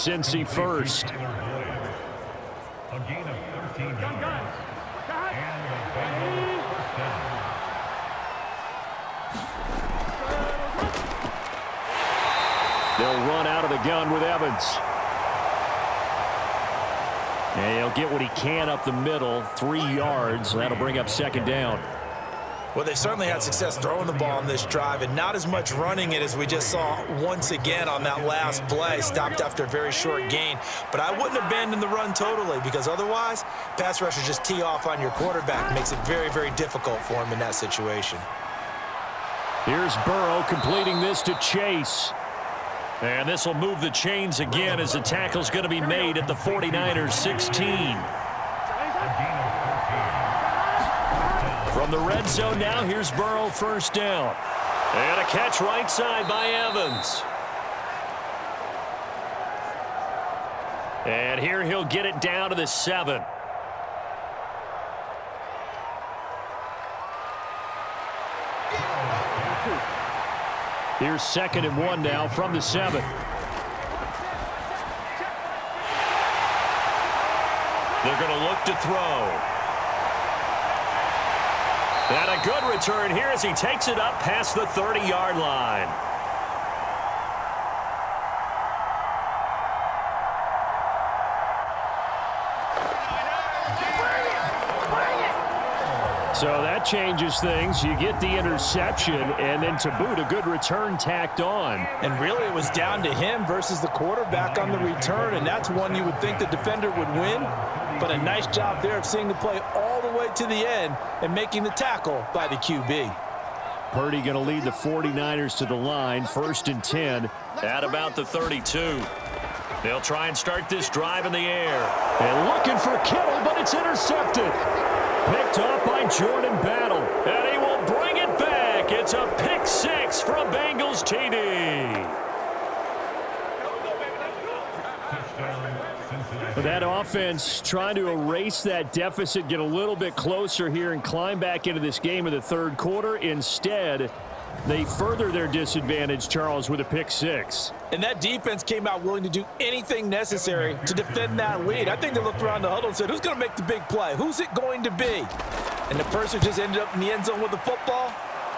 Cincy first. A gain of 13 yards. And the Bengals first down. They'll run out of the gun with Evans. And he'll get what he can up the middle, 3 yards. That'll bring up second down. Well, they certainly had success throwing the ball on this drive, and not as much running it as we just saw once again on that last play. Stopped after a very short gain. But I wouldn't abandon the run totally, because otherwise, pass rushers just tee off on your quarterback. Makes it very, very difficult for him in that situation. Here's Burrow completing this to Chase. And this will move the chains again as the tackle's going to be made at the 49ers 16. From the red zone now, here's Burrow first down. And a catch right side by Evans. And here he'll get it down to the 7. Here's 2nd and 1 now from the 7. They're going to look to throw. And a good return here as he takes it up past the 30-yard line. So that changes things. You get the interception, and then to boot, a good return tacked on. And really, it was down to him versus the quarterback on the return, and that's one you would think the defender would win. But a nice job there of seeing the play all the way to the end and making the tackle by the QB. Purdy going to lead the 49ers to the line, 1st and 10 at about the 32. They'll try and start this drive in the air. And looking for Kittle, but it's intercepted. Picked up by Jordan Battle, and he will bring it back. It's a pick 6 from Bengals TD. That offense trying to erase that deficit, get a little bit closer here and climb back into this game in the third quarter. Instead, they further their disadvantage, Charles, with a pick 6. And that defense came out willing to do anything necessary to defend that lead. I think they looked around the huddle and said, who's going to make the big play? Who's it going to be? And the person just ended up in the end zone with the football.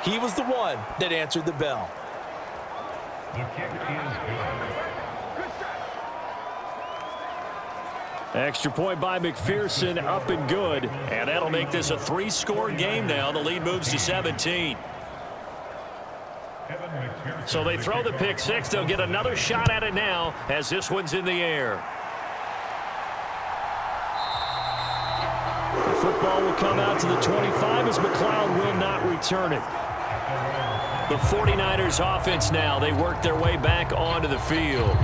He was the one that answered the bell. The kick is good. Extra point by McPherson, up and good. And that'll make this a 3-score game now. The lead moves to 17. So they throw the pick 6. They'll get another shot at it now as this one's in the air. The football will come out to the 25 as McLeod will not return it. The 49ers offense now, they work their way back onto the field.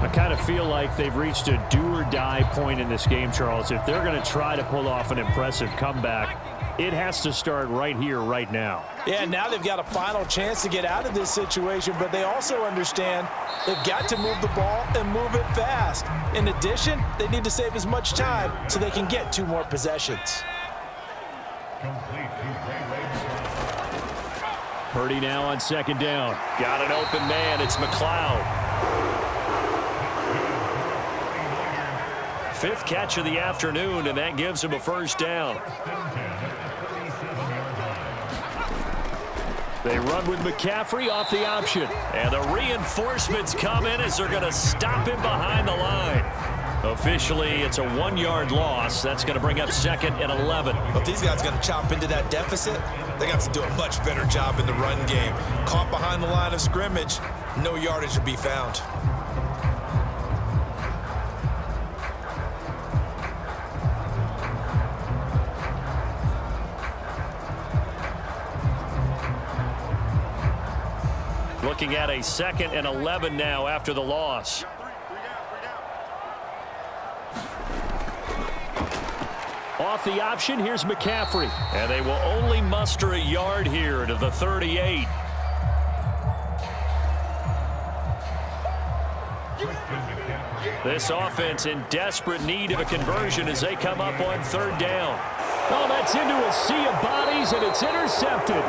I kind of feel like they've reached a do-or-die point in this game, Charles. If they're going to try to pull off an impressive comeback, it has to start right here, right now. Yeah, now they've got a final chance to get out of this situation, but they also understand they've got to move the ball and move it fast. In addition, they need to save as much time so they can get 2 more possessions. Purdy now on 2nd down. Got an open man. It's McLeod. 5th catch of the afternoon, and that gives him a first down. They run with McCaffrey off the option. And the reinforcements come in as they're going to stop him behind the line. Officially, it's a 1-yard loss. That's going to bring up 2nd and 11. But these guys are going to chop into that deficit. They got to do a much better job in the run game. Caught behind the line of scrimmage, no yardage to be found. Looking at a 2nd and 11 now after the loss. Off the option, here's McCaffrey. And they will only muster a yard here to the 38. This offense in desperate need of a conversion as they come up on 3rd down. Oh, that's into a sea of bodies, and it's intercepted.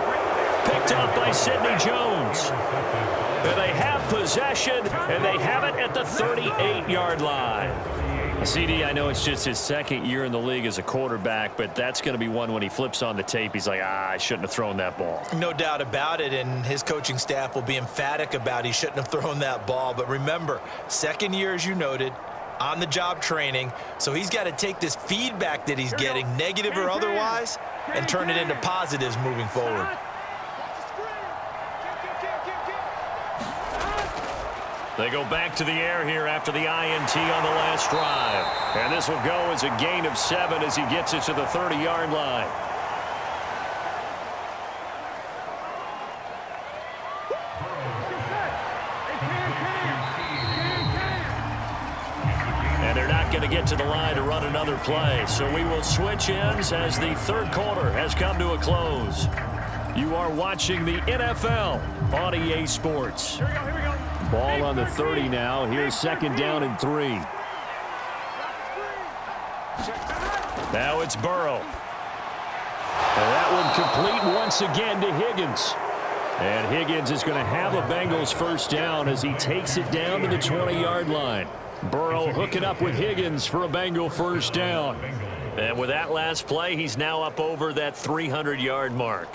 Picked up by Sidney Jones. And they have possession, and they have it at the 38-yard line. CD, I know it's just his second year in the league as a quarterback, but that's going to be one when he flips on the tape, he's like, I shouldn't have thrown that ball. No doubt about it, and his coaching staff will be emphatic about he shouldn't have thrown that ball. But remember, second year, as you noted, on-the-job training, so he's got to take this feedback that he's getting, negative or otherwise, and turn it into positives moving forward. They go back to the air here after the INT on the last drive. And this will go as a gain of 7 as he gets it to the 30-yard line. And they're not going to get to the line to run another play. So we will switch ends as the third quarter has come to a close. You are watching the NFL on EA Sports. Here we go. Ball on the 30 now. Here's second down and 3. Now it's Burrow. And that one complete once again to Higgins. And Higgins is going to have a Bengals first down as he takes it down to the 20-yard line. Burrow hooking up with Higgins for a Bengal first down. And with that last play, he's now up over that 300-yard mark.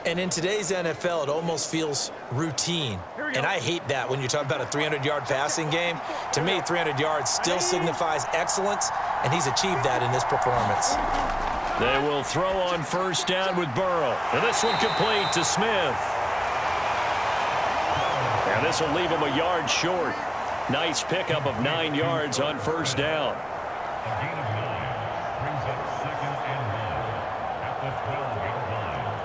And in today's NFL, it almost feels routine. And I hate that when you talk about a 300-yard passing game. To me, 300 yards still signifies excellence, and he's achieved that in this performance. They will throw on first down with Burrow. And this one complete to Smith. And this will leave him a yard short. Nice pickup of 9 yards on first down. A gain of 9 brings up 2nd and 1 at the 12-yard line.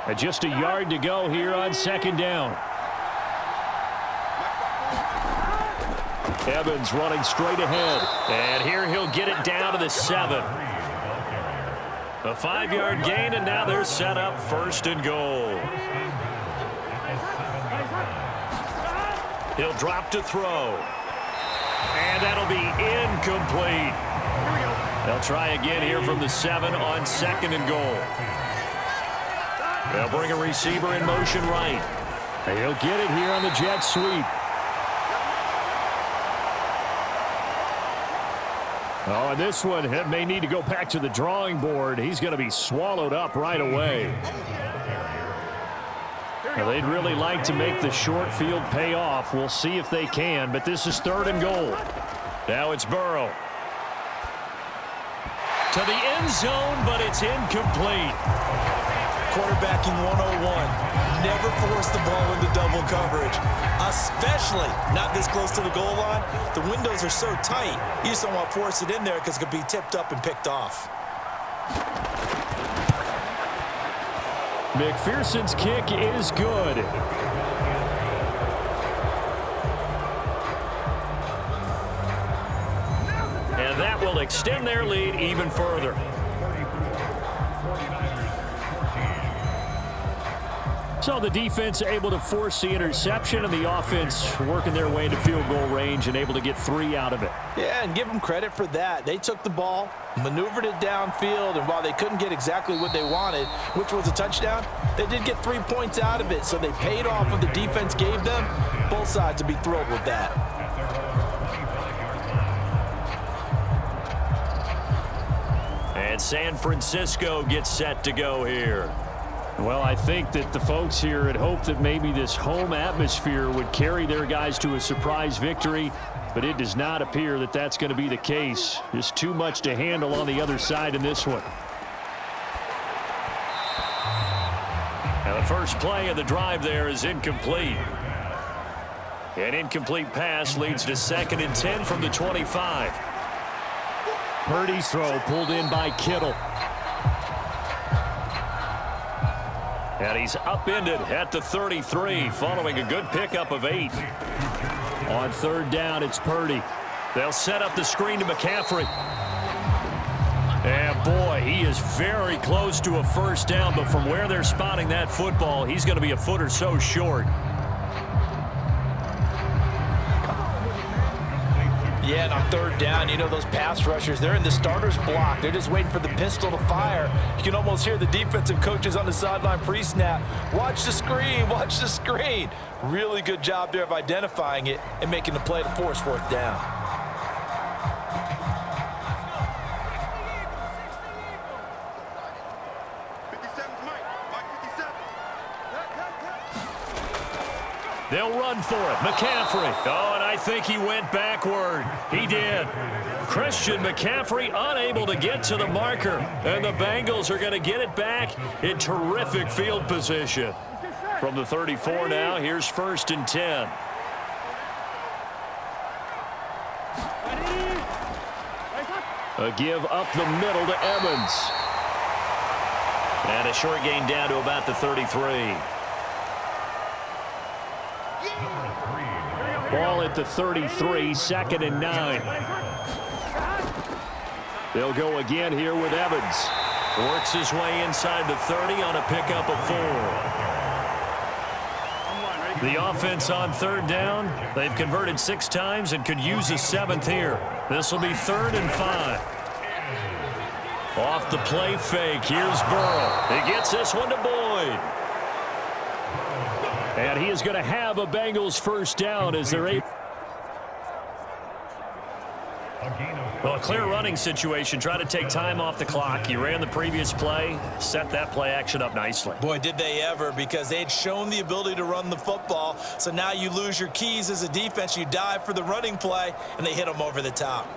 And just a yard to go here on second down. Evans running straight ahead. And here he'll get it down to the 7. A 5-yard gain, and now they're set up first and goal. He'll drop to throw. And that'll be incomplete. They'll try again here from the 7 on second and goal. They'll bring a receiver in motion right. And he'll get it here on the jet sweep. Oh, and this one may need to go back to the drawing board. He's going to be swallowed up right away. Now, they'd really like to make the short field pay off. We'll see if they can, but this is third and goal. Now it's Burrow. To the end zone, but it's incomplete. Quarterbacking 101. Never force the ball into double coverage, especially not this close to the goal line. The windows are so tight, you just don't want to force it in there because it could be tipped up and picked off. McPherson's kick is good. And that will extend their lead even further. So the defense able to force the interception, and the offense working their way into field goal range and able to get 3 out of it. Yeah, and give them credit for that. They took the ball, maneuvered it downfield, and while they couldn't get exactly what they wanted, which was a touchdown, they did get 3 points out of it, so they paid off what the defense gave them. Both sides would be thrilled with that. And San Francisco gets set to go here. Well, I think that the folks here had hoped that maybe this home atmosphere would carry their guys to a surprise victory, but it does not appear that that's going to be the case. Just too much to handle on the other side in this one. Now, the first play of the drive there is incomplete. An incomplete pass leads to 2nd and 10 from the 25. Purdy's throw pulled in by Kittle. And he's upended at the 33 following a good pickup of 8. On third down, it's Purdy. They'll set up the screen to McCaffrey. And boy, he is very close to a first down, but from where they're spotting that football, he's going to be a foot or so short. Yeah, and on third down, you know those pass rushers, they're in the starter's block. They're just waiting for the pistol to fire. You can almost hear the defensive coaches on the sideline pre-snap. Watch the screen, watch the screen. Really good job there of identifying it and making the play to force fourth down. They'll run for it. McCaffrey. Oh, and I think he went backward. He did. Christian McCaffrey unable to get to the marker. And the Bengals are going to get it back in terrific field position. From the 34 now, here's 1st and 10. A give up the middle to Evans. And a short gain down to about the 33. Ball at the 33, 2nd and 9. They'll go again here with Evans. Works his way inside the 30 on a pickup of 4. The offense on 3rd down. They've converted 6 times and could use a 7th here. This will be 3rd and 5. Off the play fake. Here's Burrow. He gets this one to Boyd. And he is going to have a Bengals first down as they're able. Well, a clear running situation. Try to take time off the clock. You ran the previous play, set that play action up nicely. Boy, did they ever, because they had shown the ability to run the football. So now you lose your keys as a defense. You dive for the running play, and they hit them over the top.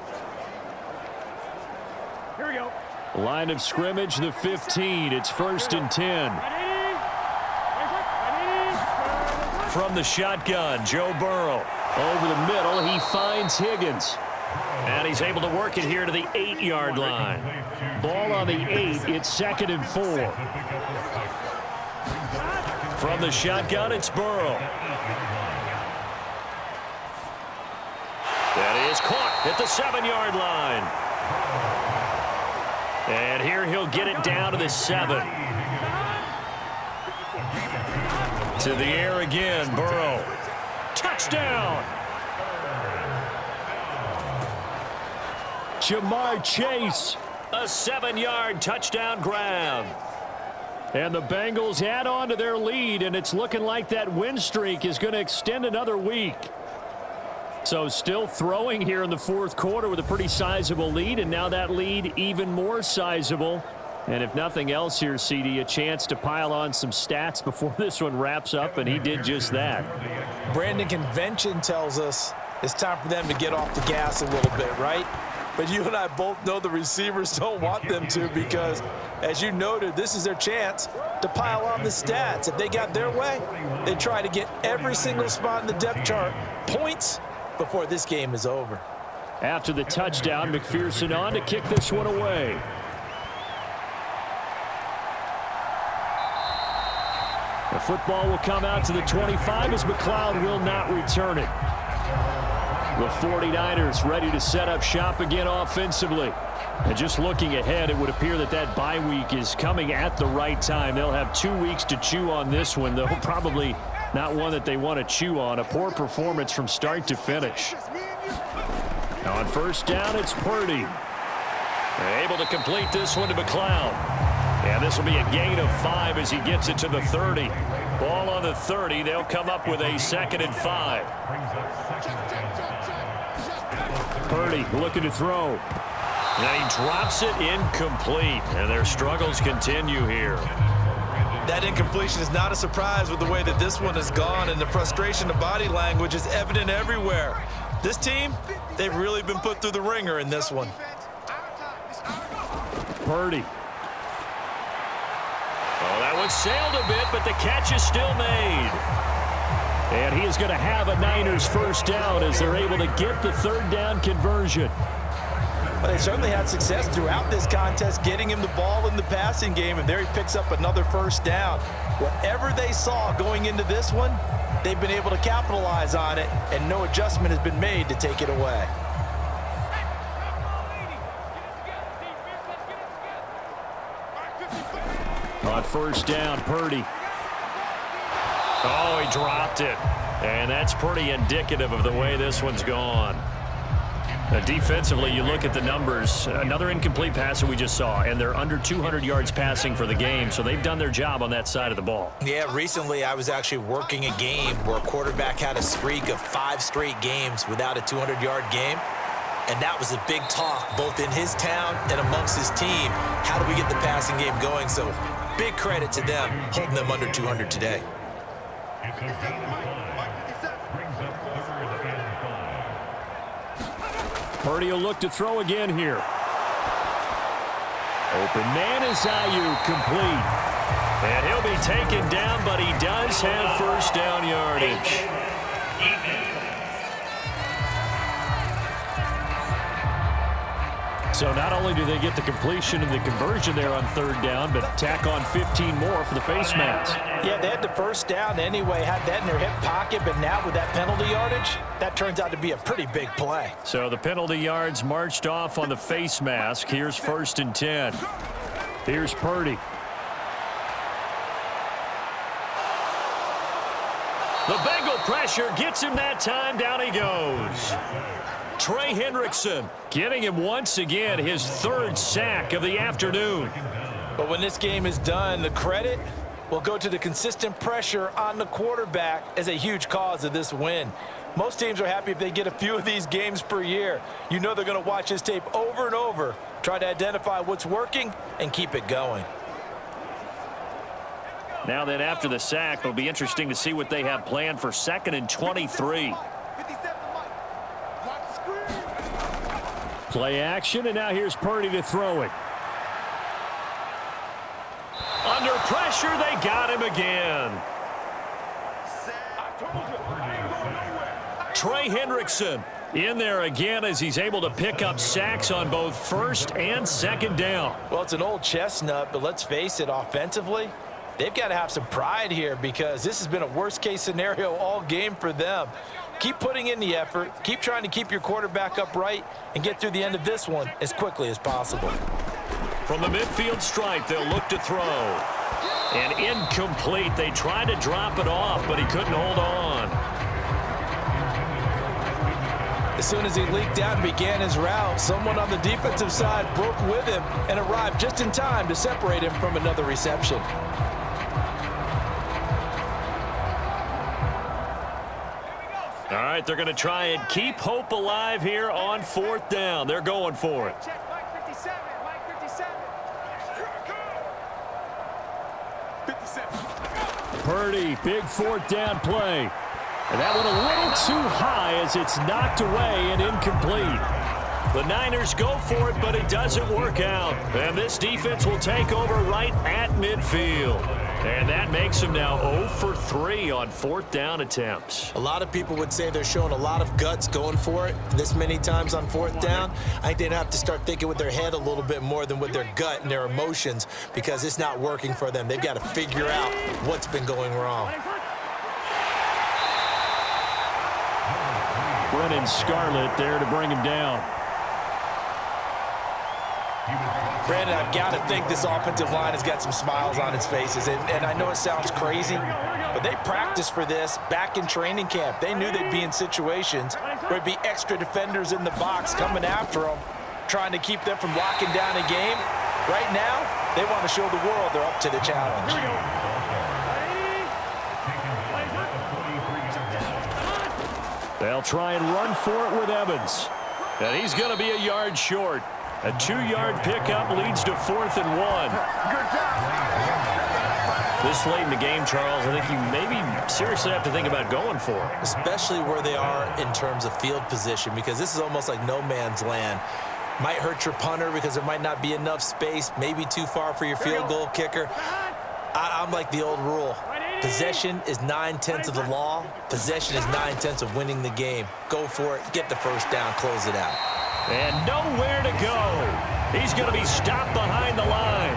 Here we go. Line of scrimmage, the 15. It's 1st and 10. From the shotgun, Joe Burrow. Over the middle, he finds Higgins. And he's able to work it here to the 8-yard line. Ball on the 8, it's 2nd and 4. From the shotgun, it's Burrow. That is caught at the 7-yard line. And here he'll get it down to the 7. To the air again, Burrow. Touchdown! Jamar Chase, a 7-yard touchdown grab. And the Bengals add on to their lead, and it's looking like that win streak is going to extend another week. So still throwing here in the 4th quarter with a pretty sizable lead, and now that lead even more sizable. And if nothing else here, CD, a chance to pile on some stats before this one wraps up, and he did just that. Brandon, convention tells us it's time for them to get off the gas a little bit, right? But you and I both know the receivers don't want them to, because, as you noted, this is their chance to pile on the stats. If they got their way, they try to get every single spot in the depth chart points before this game is over. After the touchdown, McPherson on to kick this one away. The football will come out to the 25 as McLeod will not return it. The 49ers ready to set up shop again offensively. And just looking ahead, it would appear that that bye week is coming at the right time. They'll have 2 weeks to chew on this one, though probably not one that they want to chew on. A poor performance from start to finish. Now on 1st down, it's Purdy. Able to complete this one to McLeod. And this will be a gain of 5 as he gets it to the 30. Ball on the 30. They'll come up with a 2nd and 5. Purdy looking to throw. And he drops it incomplete. And their struggles continue here. That incompletion is not a surprise with the way that this one has gone, and the frustration of body language is evident everywhere. This team, they've really been put through the ringer in this one. Purdy. Oh, that one sailed a bit, but the catch is still made. And he is going to have a Niners first down as they're able to get the 3rd down conversion. Well, they certainly had success throughout this contest, getting him the ball in the passing game, and there he picks up another first down. Whatever they saw going into this one, they've been able to capitalize on it, and no adjustment has been made to take it away. On 1st down, Purdy. Oh, he dropped it. And that's pretty indicative of the way this one's gone. Defensively, you look at the numbers. Another incomplete passer we just saw, and they're under 200 yards passing for the game, so they've done their job on that side of the ball. Yeah, recently I was actually working a game where a quarterback had a streak of 5 straight games without a 200-yard game, and that was a big talk both in his town and amongst his team. How do we get the passing game going? So big credit to them holding them under 200 today. It's a gain of 5. Brings up 3rd and 5. Purdy will look to throw again here. Open man is Ayuk, complete. And he'll be taken down, but he does have first down yardage. So not only do they get the completion and the conversion there on 3rd down, but tack on 15 more for the face mask. Yeah, they had the first down anyway, had that in their hip pocket, but now with that penalty yardage, that turns out to be a pretty big play. So the penalty yards marched off on the face mask. Here's 1st and 10. Here's Purdy. The Bengal pressure gets him that time. Down he goes. Trey Hendrickson getting him once again his 3rd sack of the afternoon. But when this game is done, the credit will go to the consistent pressure on the quarterback as a huge cause of this win. Most teams are happy if they get a few of these games per year. You know they're going to watch this tape over and over, try to identify what's working, and keep it going. Now then, after the sack, it'll be interesting to see what they have planned for 2nd and 23. Play action, and now here's Purdy to throw it. Under pressure, they got him again. Trey Hendrickson in there again as he's able to pick up sacks on both 1st and 2nd down. Well, it's an old chestnut, but let's face it, offensively, they've got to have some pride here because this has been a worst-case scenario all game for them. Keep putting in the effort. Keep trying to keep your quarterback upright and get through the end of this one as quickly as possible. From the midfield stripe, they'll look to throw. And incomplete. They tried to drop it off, but he couldn't hold on. As soon as he leaked out and began his route, someone on the defensive side broke with him and arrived just in time to separate him from another reception. All right, they're going to try and keep hope alive here on 4th down. They're going for it. Purdy, big 4th down play. And that went a little too high as it's knocked away and incomplete. The Niners go for it, but it doesn't work out. And this defense will take over right at midfield. And that makes them now 0 for 3 on 4th down attempts. A lot of people would say they're showing a lot of guts going for it this many times on 4th down. I think they'd have to start thinking with their head a little bit more than with their gut and their emotions because it's not working for them. They've got to figure out what's been going wrong. Brennan Scarlett there to bring him down. Brandon, I've got to think this offensive line has got some smiles on its faces. And I know it sounds crazy, but they practiced for this back in training camp. They knew they'd be in situations where there'd be extra defenders in the box coming after them, trying to keep them from locking down a game. Right now, they want to show the world they're up to the challenge. They'll try and run for it with Evans. And he's going to be a yard short. A 2-yard pickup leads to 4th and 1. This late in the game, Charles, I think you maybe seriously have to think about going for it. Especially where they are in terms of field position, because this is almost like no man's land. Might hurt your punter because there might not be enough space, maybe too far for your field goal kicker. I'm like the old rule. Possession is 9/10 of the law. Possession is 9/10 of winning the game. Go for it, get the first down, close it out. And nowhere to go. He's going to be stopped behind the line.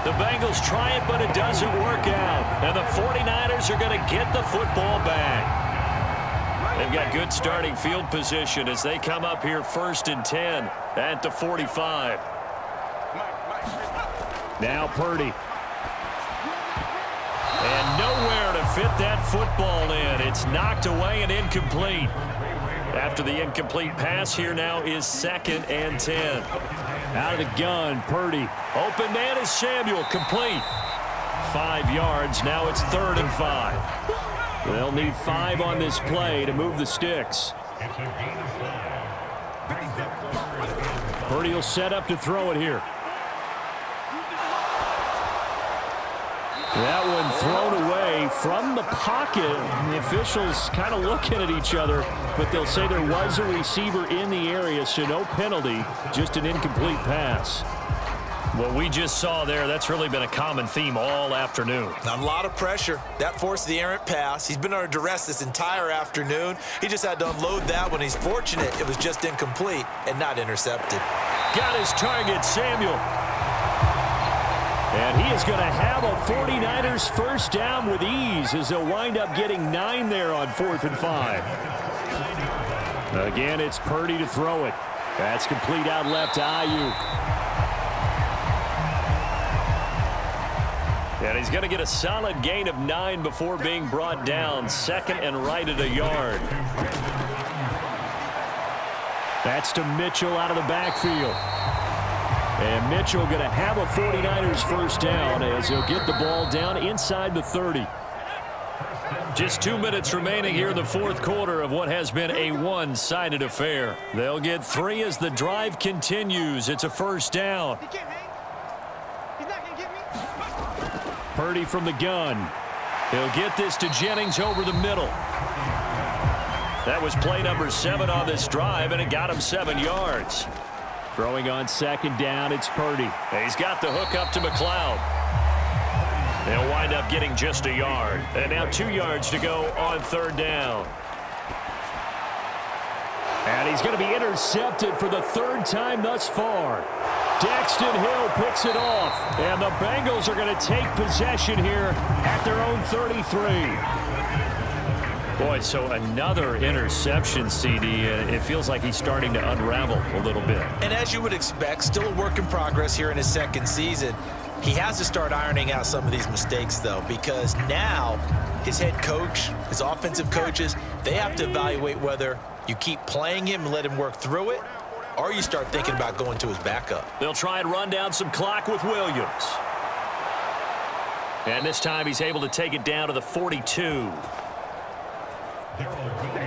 The Bengals try it, but it doesn't work out. And the 49ers are going to get the football back. They've got good starting field position as they come up here 1st and 10 at the 45. Now Purdy. And nowhere to fit that football in. It's knocked away and incomplete. After the incomplete pass, here now is 2nd and 10. Out of the gun, Purdy. Open man is Samuel, complete. 5 yards, now it's 3rd and 5. They'll need 5 on this play to move the sticks. Purdy will set up to throw it here. That one thrown away from the pocket. The officials kind of looking at each other, but they'll say there was a receiver in the area, so no penalty, just an incomplete pass. What we just saw there, that's really been a common theme all afternoon. A lot of pressure. That forced the errant pass. He's been under duress this entire afternoon. He just had to unload that one. He's fortunate it was just incomplete and not intercepted. Got his target, Samuel. And he is going to have a 49ers first down with ease as they'll wind up getting 9 there on 4th and 5. Again, it's Purdy to throw it. That's complete out left to Ayuk. And he's going to get a solid gain of 9 before being brought down. 2nd and right at a yard. That's to Mitchell out of the backfield. And Mitchell going to have a 49ers first down as he'll get the ball down inside the 30. Just 2 minutes remaining here in the 4th quarter of what has been a one-sided affair. They'll get 3 as the drive continues. It's a first down. Purdy from the gun. He'll get this to Jennings over the middle. That was play number 7 on this drive, and it got him 7 yards. Throwing on 2nd down, it's Purdy. He's got the hook up to McLeod. They'll wind up getting just a yard. And now 2 yards to go on 3rd down. And he's going to be intercepted for the 3rd time thus far. Daxton Hill picks it off. And the Bengals are going to take possession here at their own 33. Boy, so another interception, CD. It feels like he's starting to unravel a little bit. And as you would expect, still a work in progress here in his 2nd season. He has to start ironing out some of these mistakes, though, because now his head coach, his offensive coaches, they have to evaluate whether you keep playing him and let him work through it, or you start thinking about going to his backup. They'll try and run down some clock with Williams. And this time he's able to take it down to the 42.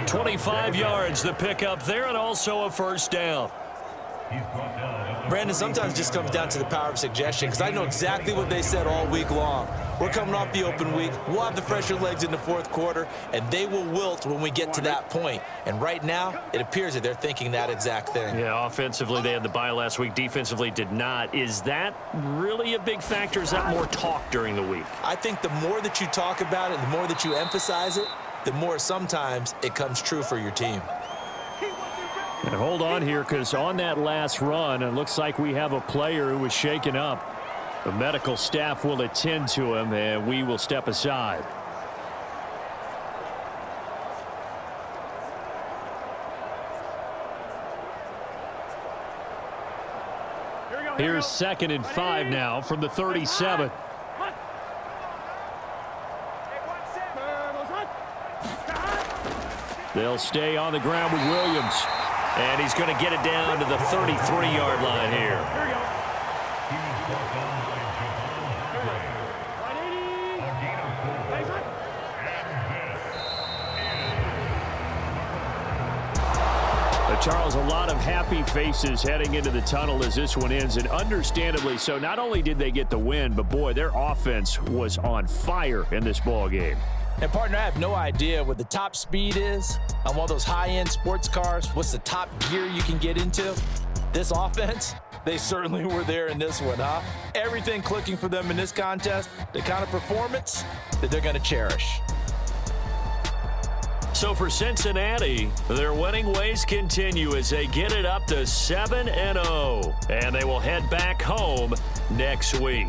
25 yards the pickup there, and also a first down. Brandon, sometimes it just comes down to the power of suggestion, because I know exactly what they said all week long. We're coming off the open week. We'll have the fresher legs in the 4th quarter, and they will wilt when we get to that point. And right now, it appears that they're thinking that exact thing. Yeah, offensively, they had the bye last week. Defensively, did not. Is that really a big factor? Is that more talk during the week? I think the more that you talk about it, the more that you emphasize it, the more sometimes it comes true for your team. And hold on here, because on that last run, it looks like we have a player who was shaken up. The medical staff will attend to him, and we will step aside. Here's 2nd and 5 now from the 37. They'll stay on the ground with Williams. And he's going to get it down to the 33-yard line here. Charles, a lot of happy faces heading into the tunnel as this one ends, and understandably so. Not only did they get the win, but boy, their offense was on fire in this ball game. And, partner, I have no idea what the top speed is on one of those high-end sports cars. What's the top gear you can get into? This offense, they certainly were there in this one, huh? Everything clicking for them in this contest, the kind of performance that they're going to cherish. So for Cincinnati, their winning ways continue as they get it up to 7-0. And they will head back home next week.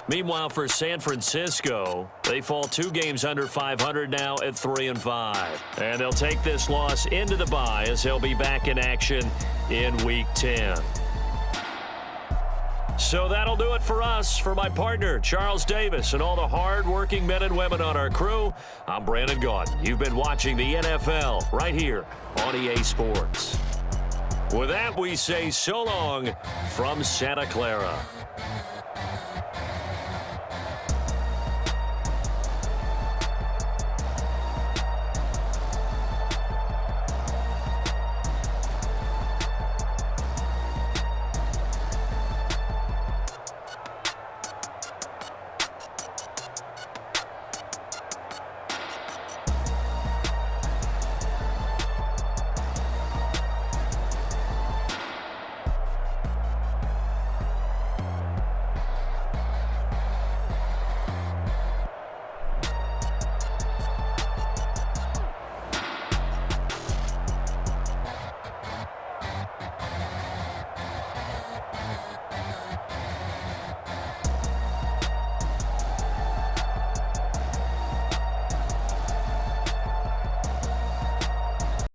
Meanwhile, for San Francisco, they fall 2 games under 500 now at 3-5. And they'll take this loss into the bye as they'll be back in action in Week 10. So that'll do it for us. For my partner, Charles Davis, and all the hard-working men and women on our crew, I'm Brandon Gaudin. You've been watching the NFL right here on EA Sports. With that, we say so long from Santa Clara.